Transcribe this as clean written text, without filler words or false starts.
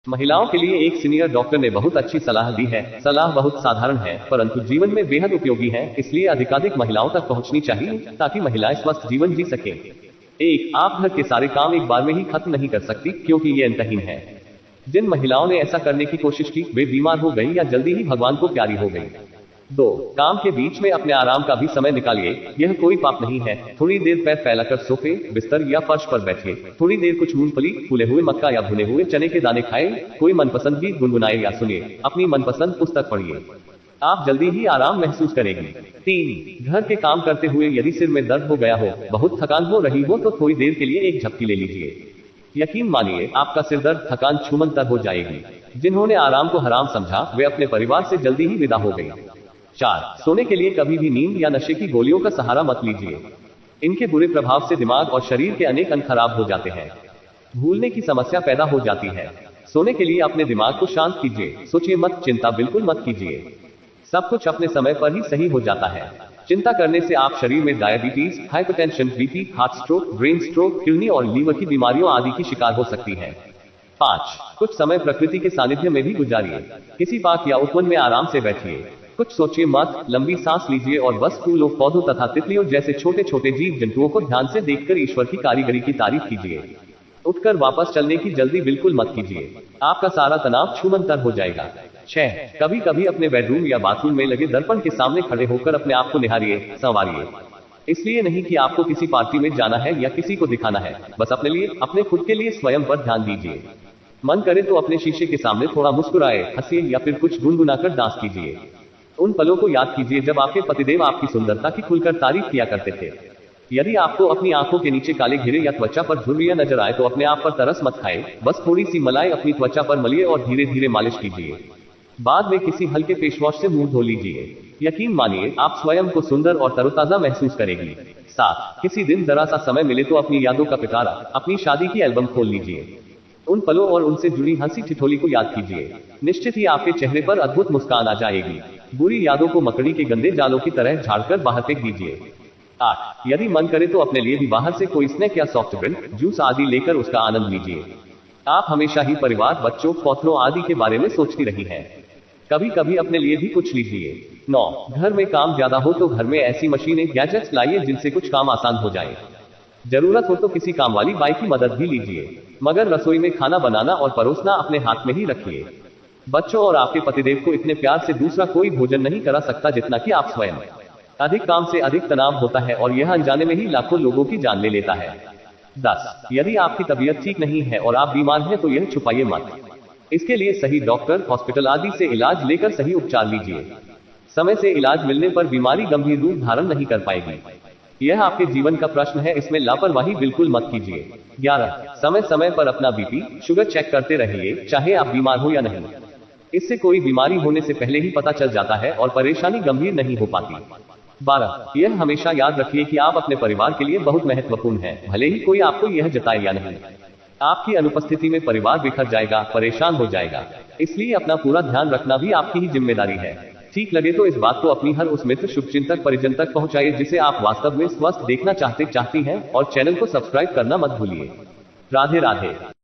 महिलाओं के लिए एक सीनियर डॉक्टर ने बहुत अच्छी सलाह दी है। सलाह बहुत साधारण है, परंतु जीवन में बेहद उपयोगी है, इसलिए अधिकाधिक महिलाओं तक पहुंचनी चाहिए ताकि महिलाएं स्वस्थ जीवन जी सकें। एक, आप घर के सारे काम एक बार में ही खत्म नहीं कर सकती, क्योंकि ये अंतहीन है। जिन महिलाओं ने ऐसा करने की कोशिश की, वे बीमार हो गई या जल्दी ही भगवान को प्यारी हो गई। 2, काम के बीच में अपने आराम का भी समय निकालिए। यह कोई पाप नहीं है। थोड़ी देर पैर फैलाकर सोफे, बिस्तर या फर्श पर बैठिए। थोड़ी देर कुछ मूंगफली, फूले हुए मक्का या भुने हुए चने के दाने खाएं। कोई मनपसंद गीत गुनगुनाए या सुनिए। अपनी मनपसंद पुस्तक पढ़िए। आप जल्दी ही आराम महसूस करेंगी। 3, घर के काम करते हुए यदि सिर में दर्द हो गया हो, बहुत थकान हो रही हो, तो थोड़ी देर के लिए एक झपकी ले लीजिए। यकीन मानिए, आपका सिर दर्द थकान छूमंतर हो जाएगी। जिन्होंने आराम को हराम समझा, वे अपने परिवार से जल्दी ही विदा हो गई। 4, सोने के लिए कभी भी नींद या नशे की गोलियों का सहारा मत लीजिए। इनके बुरे प्रभाव से दिमाग और शरीर के अनेक अंग खराब हो जाते हैं। भूलने की समस्या पैदा हो जाती है। सोने के लिए अपने दिमाग को शांत कीजिए। सोचिए मत, चिंता बिल्कुल मत कीजिए। सब कुछ अपने समय पर ही सही हो जाता है। चिंता करने से आप शरीर में diabetes, hypertension, BP, heart stroke, brain stroke, kidney और लीवर की बीमारियों आदि की शिकार हो सकती है। 5, कुछ समय प्रकृति के सानिध्य में भी गुजारिए। किसी पार्क या उपवन में आराम से बैठिए। कुछ सोचिए मत, लंबी सांस लीजिए और बस फूलों, पौधों तथा तितलियों जैसे छोटे छोटे जीव जंतुओं को ध्यान से देखकर ईश्वर की कारीगरी की तारीफ कीजिए। उठकर वापस चलने की जल्दी बिल्कुल मत कीजिए। आपका सारा तनाव छूमंतर हो जाएगा। 6, कभी कभी अपने बेडरूम या बाथरूम में लगे दर्पण के सामने खड़े होकर अपने आप को निहारिए, संवारिए। इसलिए नहीं कि आपको किसी पार्टी में जाना है या किसी को दिखाना है, बस अपने लिए, अपने खुद के लिए स्वयं पर ध्यान दीजिए। मन करे तो अपने शीशे के सामने थोड़ा मुस्कुराए, हंसिए या फिर कुछ गुनगुनाकर डांस कीजिए। उन पलों को याद कीजिए जब आपके पतिदेव आपकी सुंदरता की खुलकर तारीफ किया करते थे। यदि आपको अपनी आंखों के नीचे काले घेरे या त्वचा पर झुर्रियां नजर आए तो अपने आप पर तरस मत खाए, बस थोड़ी सी मलाई अपनी त्वचा पर मलिए और धीरे धीरे मालिश कीजिए। बाद में किसी हल्के फेस वॉश से मुंह धो लीजिए। यकीन मानिए, आप स्वयं को सुंदर और तरोताजा महसूस करेंगी। 7, किसी दिन जरा सा समय मिले तो अपनी यादों का पिटारा, अपनी शादी की एल्बम खोल लीजिए। उन पलों और उनसे जुड़ी हंसी ठिठोली को याद कीजिए। निश्चित ही आपके चेहरे पर अद्भुत मुस्कान आ जाएगी। बुरी यादों को मकड़ी के गंदे जालों की तरह झाड़कर बाहर फेंक दीजिए। 8, यदि मन करे तो अपने लिए भी बाहर से कोई स्नैक या सॉफ्ट ड्रिंक, जूस आदि लेकर उसका आनंद लीजिए। आप हमेशा ही परिवार, बच्चों, पौधों आदि के बारे में सोचती रही हैं। कभी कभी अपने लिए भी कुछ लीजिए। 9, घर में काम ज्यादा हो तो घर में ऐसी मशीनें, गैजेट्स लाइए जिनसे कुछ काम आसान हो जाए। जरूरत हो तो किसी काम वाली बाई की मदद भी लीजिए, मगर रसोई में खाना बनाना और परोसना अपने हाथ में ही रखिए। बच्चों और आपके पतिदेव को इतने प्यार से दूसरा कोई भोजन नहीं करा सकता जितना कि आप स्वयं। अधिक काम से अधिक तनाव होता है और यह अनजाने में ही लाखों लोगों की जान ले लेता है। 10, यदि आपकी तबीयत ठीक नहीं है और आप बीमार हैं तो यह छुपाइए मत। इसके लिए सही डॉक्टर, हॉस्पिटल आदि से इलाज लेकर सही उपचार लीजिए। समय से इलाज मिलने पर बीमारी गंभीर रूप धारण नहीं कर पाएगी। यह आपके जीवन का प्रश्न है, इसमें लापरवाही बिल्कुल मत कीजिए। 11, समय समय पर अपना बीपी, शुगर चेक करते रहिए, चाहे आप बीमार हो या नहीं। इससे कोई बीमारी होने से पहले ही पता चल जाता है और परेशानी गंभीर नहीं हो पाती। 12, यह हमेशा याद रखिए कि आप अपने परिवार के लिए बहुत महत्वपूर्ण हैं, भले ही कोई आपको यह जताए या नहीं। आपकी अनुपस्थिति में परिवार बिखर जाएगा, परेशान हो जाएगा। इसलिए अपना पूरा ध्यान रखना भी आपकी ही जिम्मेदारी है। ठीक लगे तो इस बात को अपनी हर उस मित्र, शुभचिंतक, परिजन तक पहुंचाइए जिसे आप वास्तव में स्वस्थ देखना चाहती हैं, और चैनल को सब्सक्राइब करना मत भूलिए। राधे राधे।